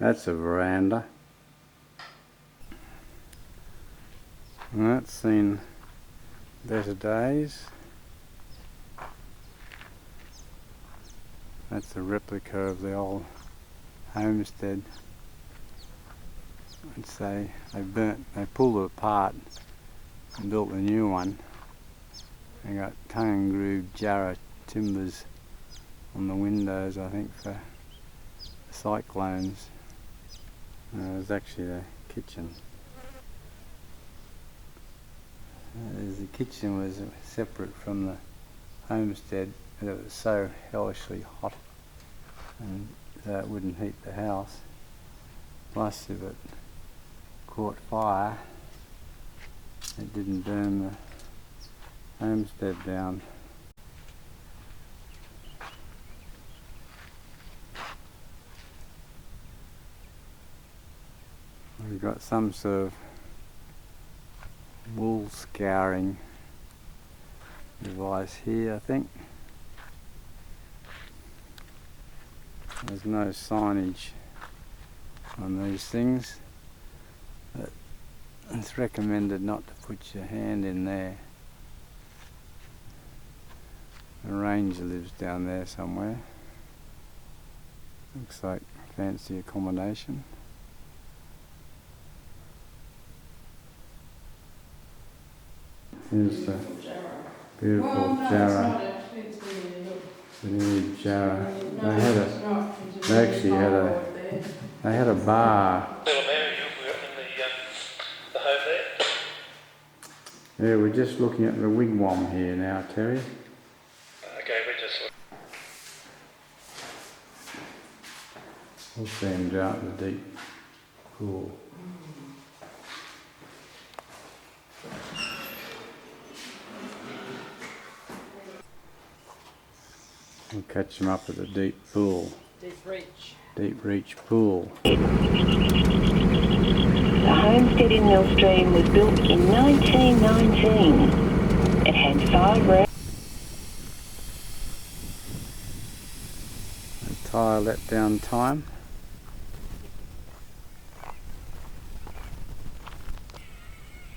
That's a veranda. And that's seen better days. That's a replica of the old homestead. I'd say they pulled it apart and built a new one. They got tongue and grooved jarrah timbers on the windows, I think, for cyclones. It was actually the kitchen. The kitchen was separate from the homestead, and it was so hellishly hot, and so it wouldn't heat the house. Plus, if it caught fire, it didn't burn the homestead down. We've got some sort of wool scouring device here, I think. There's no signage on these things, but it's recommended not to put your hand in there. The ranger lives down there somewhere. Looks like fancy accommodation. Here's the beautiful jarrah. The new jarrah. They had a bar. Yeah, we're just looking at the wigwam here now, Terry. Okay, we're just... We'll stand out in the deep pool. We'll catch them up at the deep pool. Deep reach pool. The homestead in Millstream was built in 1919. It had 5 rooms. Tyre let down time.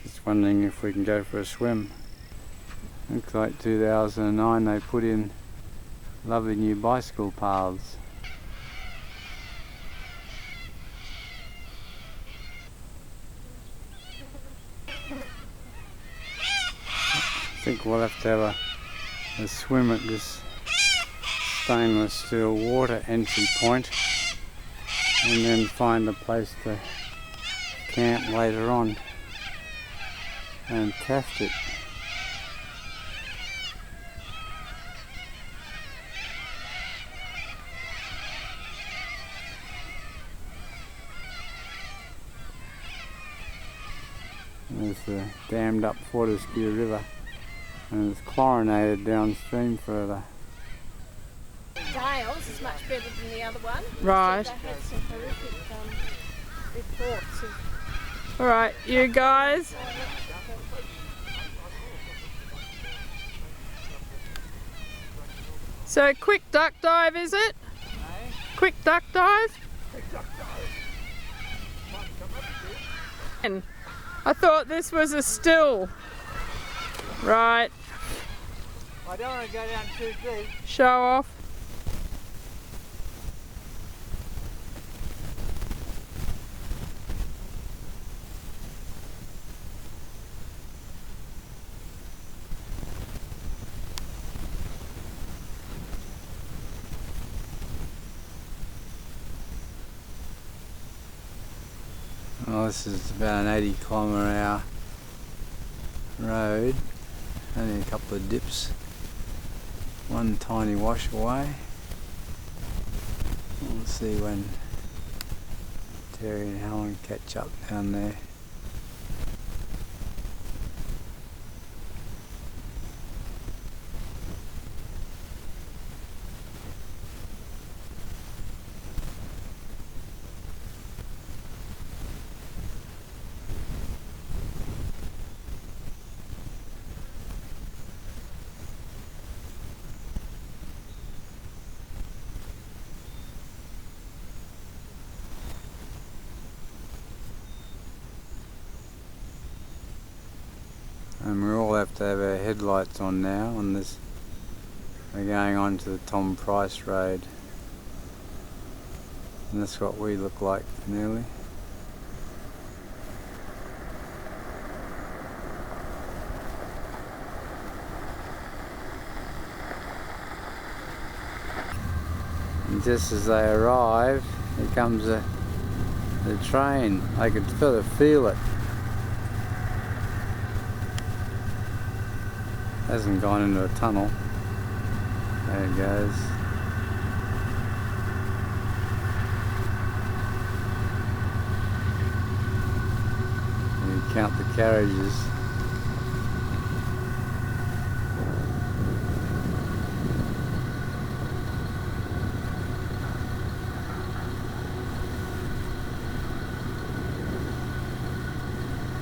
Just wondering if we can go for a swim. Looks like 2009 they put in lovely new bicycle paths. I think we'll have to have a swim at this stainless steel water entry point and then find a place to camp later on. Fantastic. There's the dammed up Fortescue River, and it's chlorinated downstream further. Dales is much better than the other one. Right. They had some horrific reports of... Alright, you guys. So quick duck dive, is it? Quick duck dive? And I thought this was a still. Right. I don't want to go down too deep. Show off. Oh, this is about an 80km/h road, only a couple of dips, one tiny wash away. We'll see when Terry and Helen catch up down there. And we all have to have our headlights on now on this. We're going on to the Tom Price Road. And that's what we look like nearly. And just as they arrive, here comes the train. I could sort of feel it. Hasn't gone into a tunnel. There it goes. You count the carriages.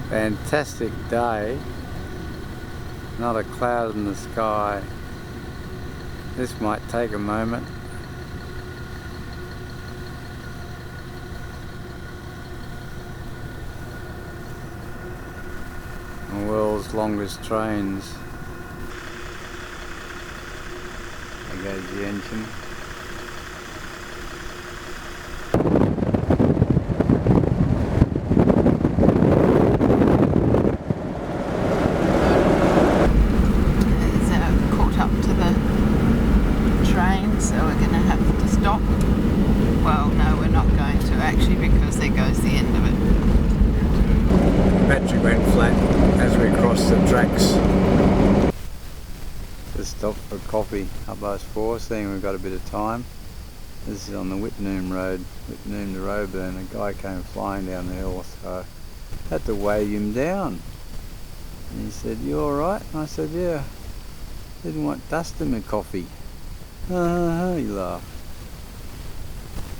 Fantastic day. Not a cloud in the sky. This might take a moment. The world's longest trains. There goes the engine. Well, no, we're not going to actually, because there goes the end of it. Battery went flat as we crossed the tracks. Just stopped for coffee up ~4, seeing we've got a bit of time. This is on the Whitnoom Road, Whitnoom to Roeburn. A guy came flying down the hill, so I had to wave him down. And he said, "You alright?" And I said, "Yeah, didn't want dust in my coffee." He laughed.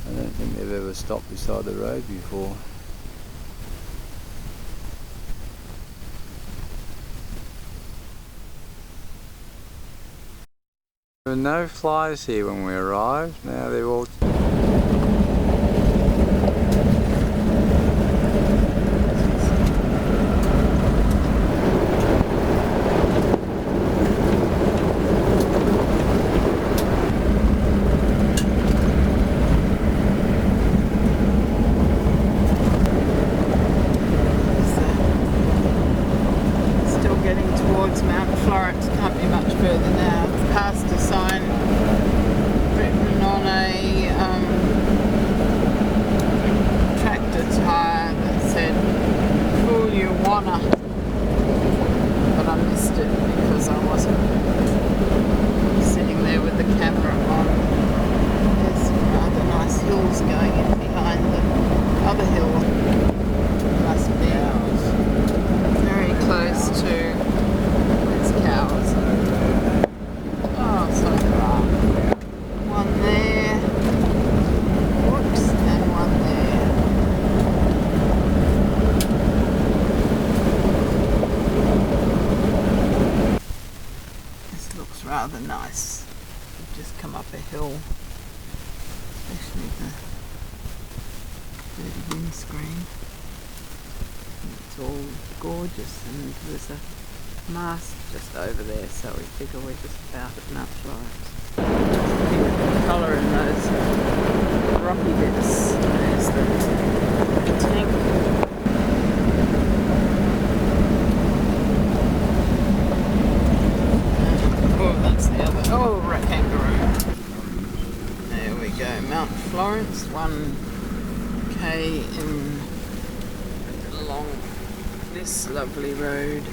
I don't think they've ever stopped beside the road before. There were no flies here when we arrived. Now they're all... towards Mount Florance, can't be much further now. Past a sign written on a tractor tyre that said, "Fool you wanna," but I missed it because I wasn't sitting there with the camera on. There's some rather nice hills going in behind the other hill. Must be very close to cows. Oh, so there are one there, whoops, and one there. This looks rather nice. We've just come up a hill, especially the dirty windscreen. It's all gorgeous, and there's a mast just over there, so we figure we're just about at Mount Florance. Looking at the colour in those rocky bits. There's the tank. Oh, that's the other. Oh, kangaroo. There we go, Mount Florance, 1k along this lovely road.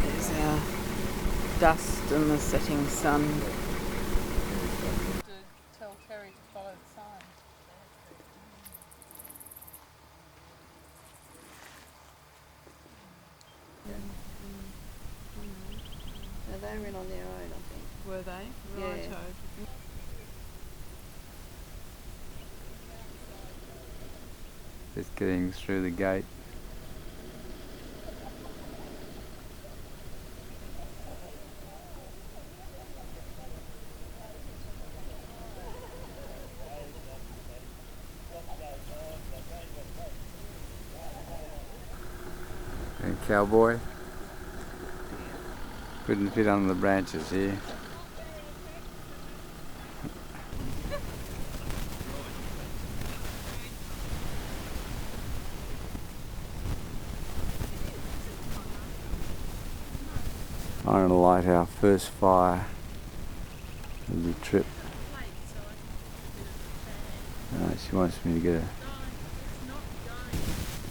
There's our dust and the setting sun. To tell Terry to follow the sign. No, they went on their own, I think. Were they? Yeah. Righto. Just getting through the gate. Hey, cowboy. Couldn't fit under the branches here. I'm going to light our first fire of the trip. She wants me to get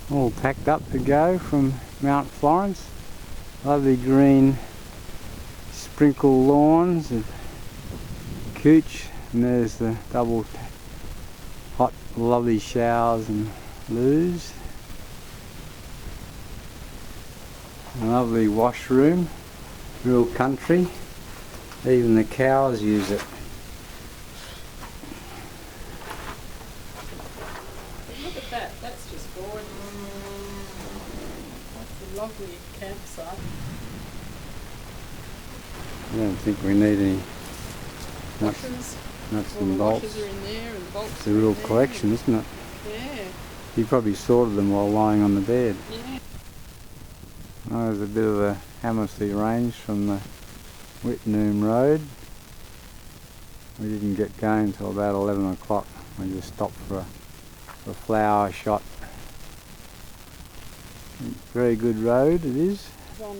all packed up to go from Mount Florence. Lovely green sprinkle lawns of cooch, and there's the double hot lovely showers and loos. A lovely washroom, real country. Even the cows use it. Look at that, that's just gorgeous. That's a lovely campsite. I don't think we need any nuts All and the bolts. washers are in there and bolts It's a are in real there. collection, isn't it? Yeah. You probably sorted them while lying on the bed. Yeah. Oh, there's a bit of the Hammersley Range from the Whitnoom Road. We didn't get going until about 11 o'clock. We just stopped for a flower shot. Very good road it is. It's on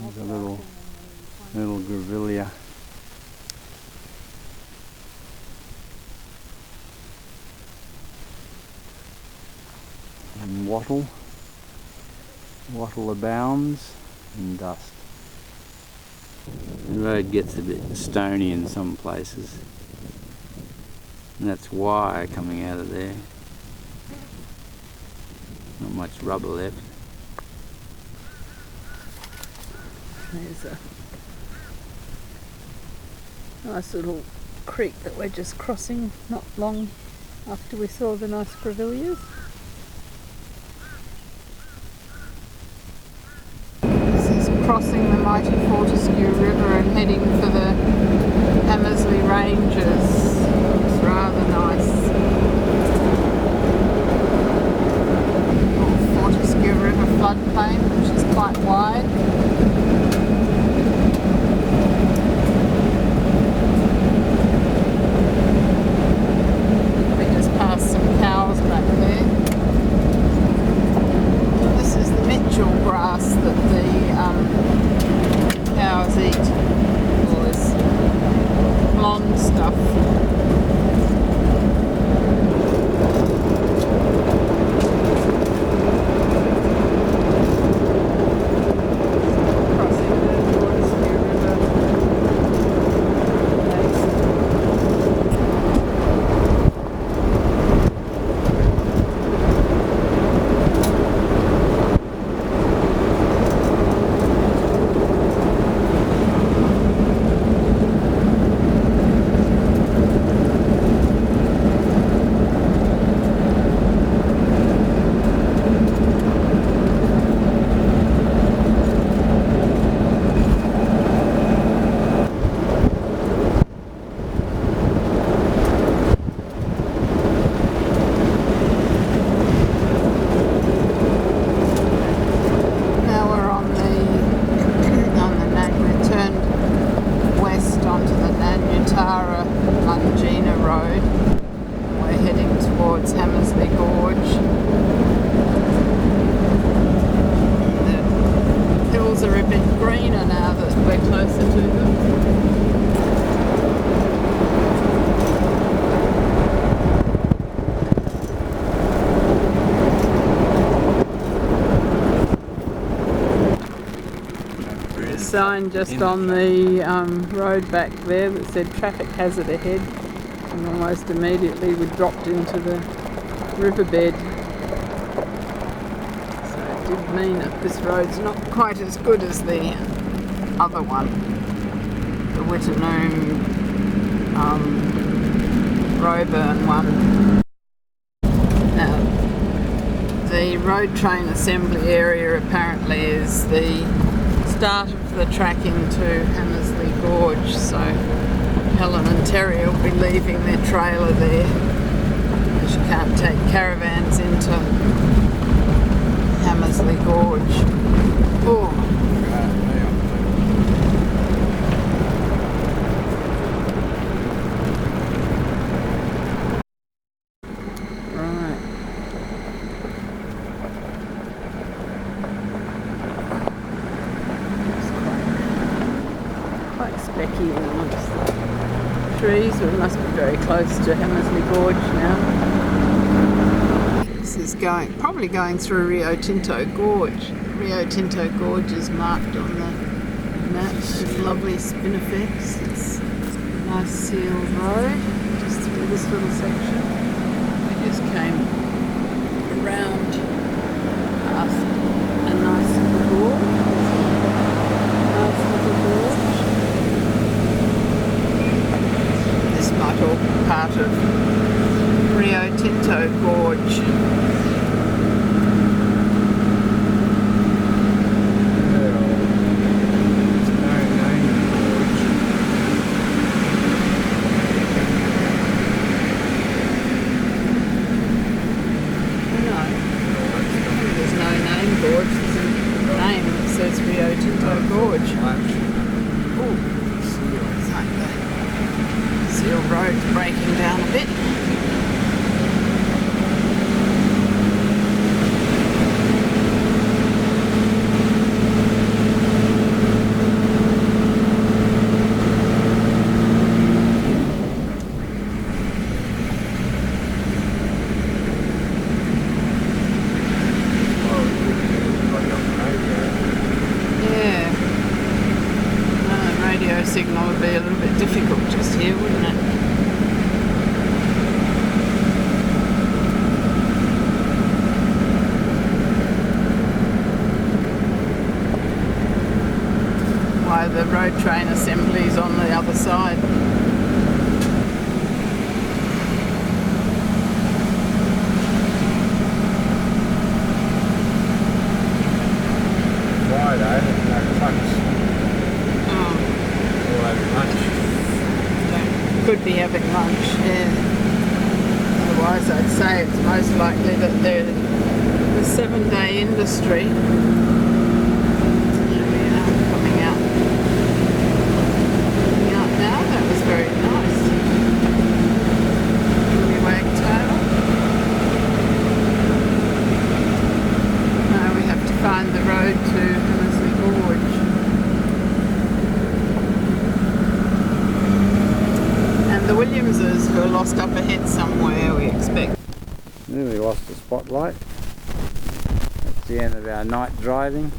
There's a little grevillea. And wattle abounds and dust. The road gets a bit stony in some places, and that's wire coming out of there. Not much rubber left. There's a nice little creek that we're just crossing not long after we saw the nice grevilleas. This is crossing the mighty Fortescue River and heading for the Hammersley Ranges. It's rather nice. Fortescue River floodplain, which is quite wide. We just passed some cows back there. This is the Mitchell grass that the cows eat. All this blonde stuff. Crossing the Fortescue River. Now we're on the we've turned west onto the Nanyatara Mungina Road. We're heading towards Hammersley Gorge. The hills are a bit greener now that we're closer to them. Sign just on the road back there that said traffic hazard ahead, and almost immediately we dropped into the riverbed. So it did mean that this road's not quite as good as the other one, the Whitnoom Roeburn one. Now, the road train assembly area apparently is the start of the track into Hammersley Gorge, so Helen and Terry will be leaving their trailer there because you can't take caravans into Hammersley Gorge. Oh. Geez, we must be very close to Hammersley Gorge now. This is probably going through Rio Tinto Gorge. Rio Tinto Gorge is marked on the map with lovely spinifex. It's a nice sealed road, just through this little section. We just came around past a nice little gorge. Nice little gorge. This might all be part of Rio Tinto Gorge. Road's breaking down a bit. Yeah. The radio signal would be a little bit difficult just here, wouldn't it? The road train assemblies on the other side. Friday, there's no trucks. Oh. All having lunch. Could be having lunch, yeah. Otherwise I'd say it's most likely that they're the 7-day industry. Very nice. Really wagtail. Now we have to find the road to Hammersley Gorge. And the Williamses, who are lost up ahead somewhere, we expect. Nearly lost the spotlight. That's the end of our night driving.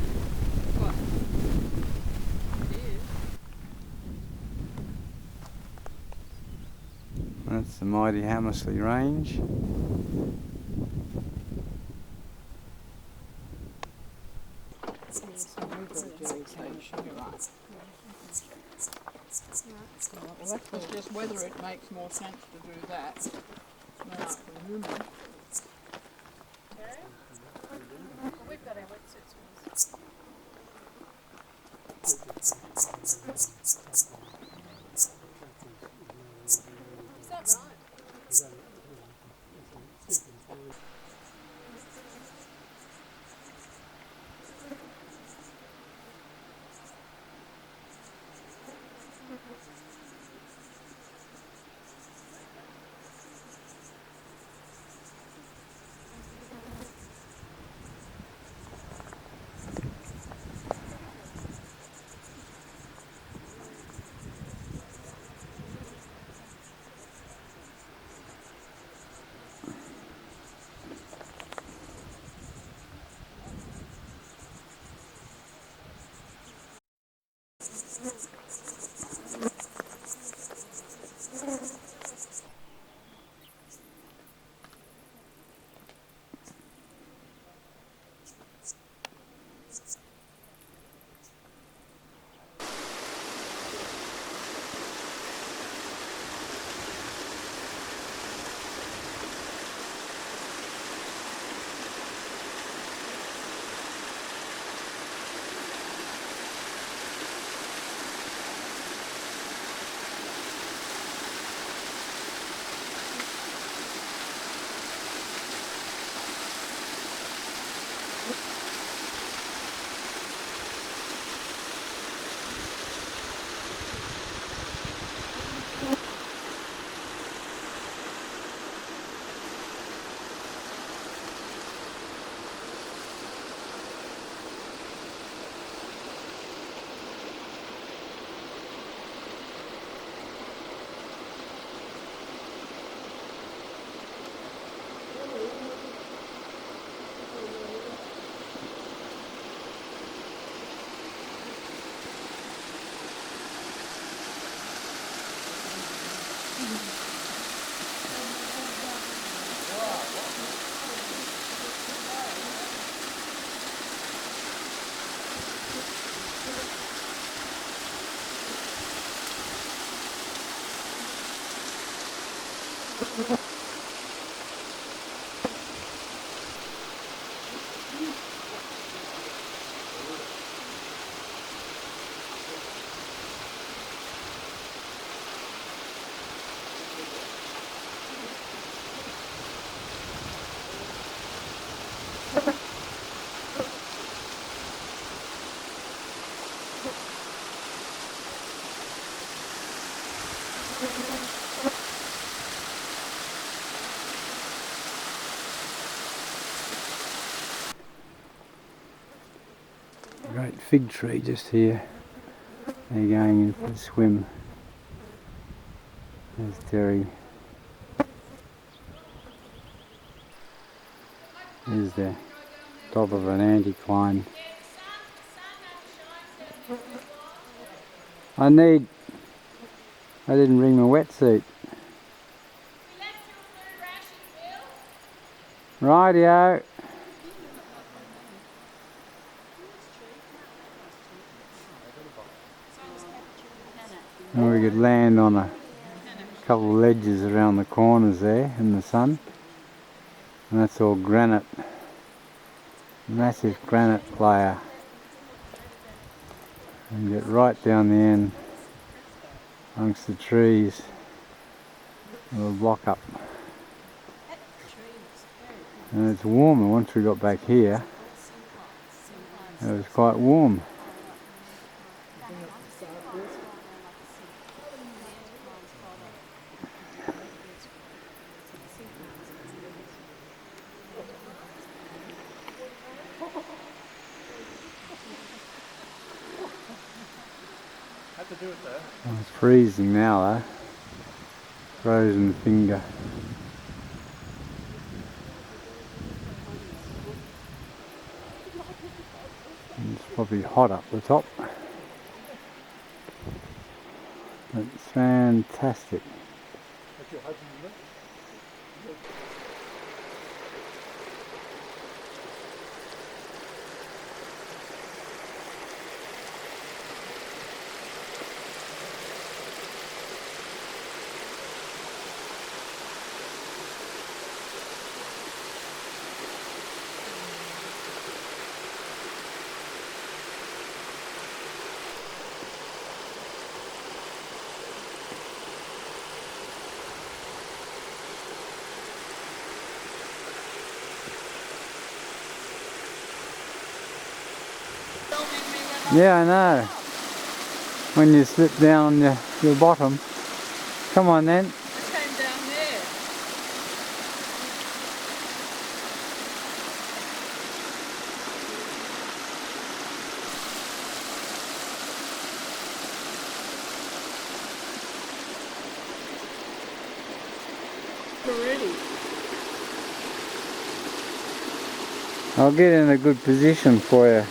That's the mighty Hammersley Range. Well, that was just whether it makes more sense to do that than up the human. We've got our wetsuits with us. Is that right? Great fig tree just here. They're going in for a swim. There's Terry. Here's the top of an anticline. I didn't bring my wetsuit. Rightio. And we could land on a couple of ledges around the corners there in the sun. And that's all granite. Massive granite layer. And get right down the end amongst the trees. It'll block up. And it's warmer once we got back here. It was quite warm. Had to do it there. Oh, it's freezing now though. Frozen finger. It's probably hot up the top. It's fantastic. That's your husband, isn't it? Yeah, I know. When you slip down your bottom. Come on then. I came down there. Already. I'll get in a good position for you.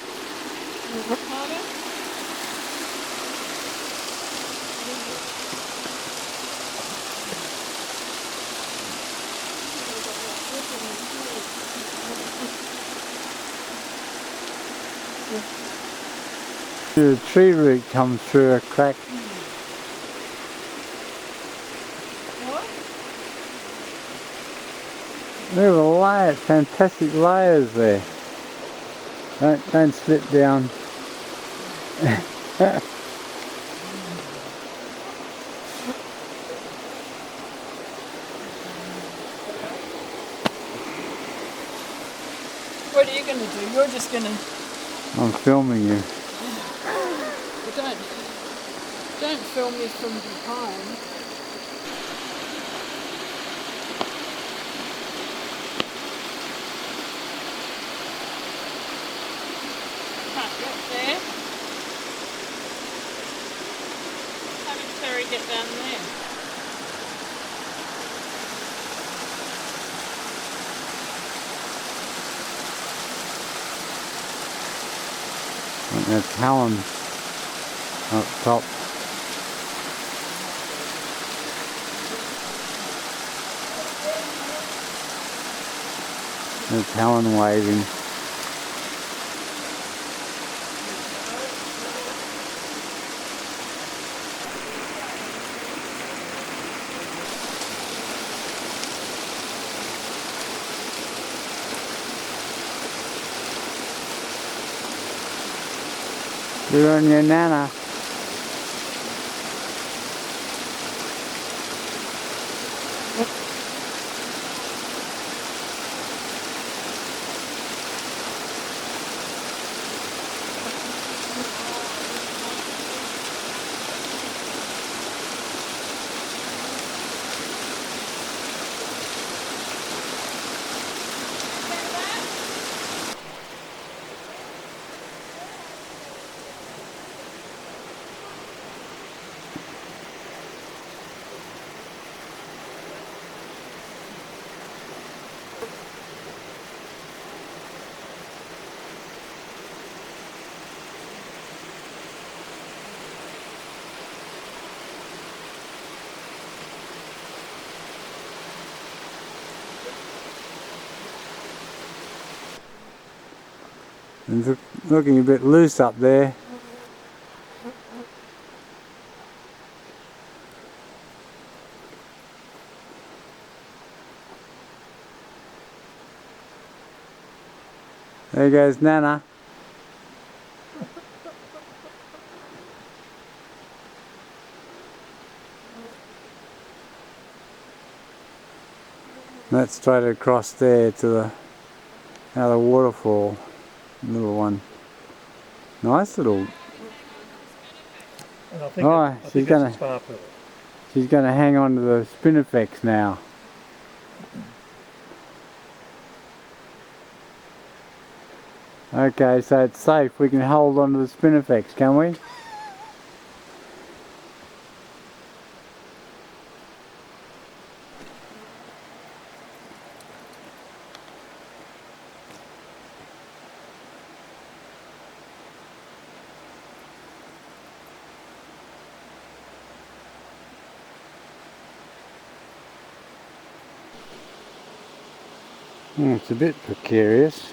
The tree root comes through a crack. What? There are layers, fantastic layers there. Don't slip down. What are you going to do? You're just going to... I'm filming you. Well, don't film me from behind. Can't get there. How did Terry get down there? And that's Helen up top. That's Helen waving. You're on your nana. It's looking a bit loose up there. There goes Nana. That's straight across there to the other waterfall. Little one. Nice little. And I think, Oh, I she's think gonna- it's a star pearl. She's going to hang on to the spinifex now. Okay, so it's safe. We can hold on to the spinifex, can we? It's a bit precarious.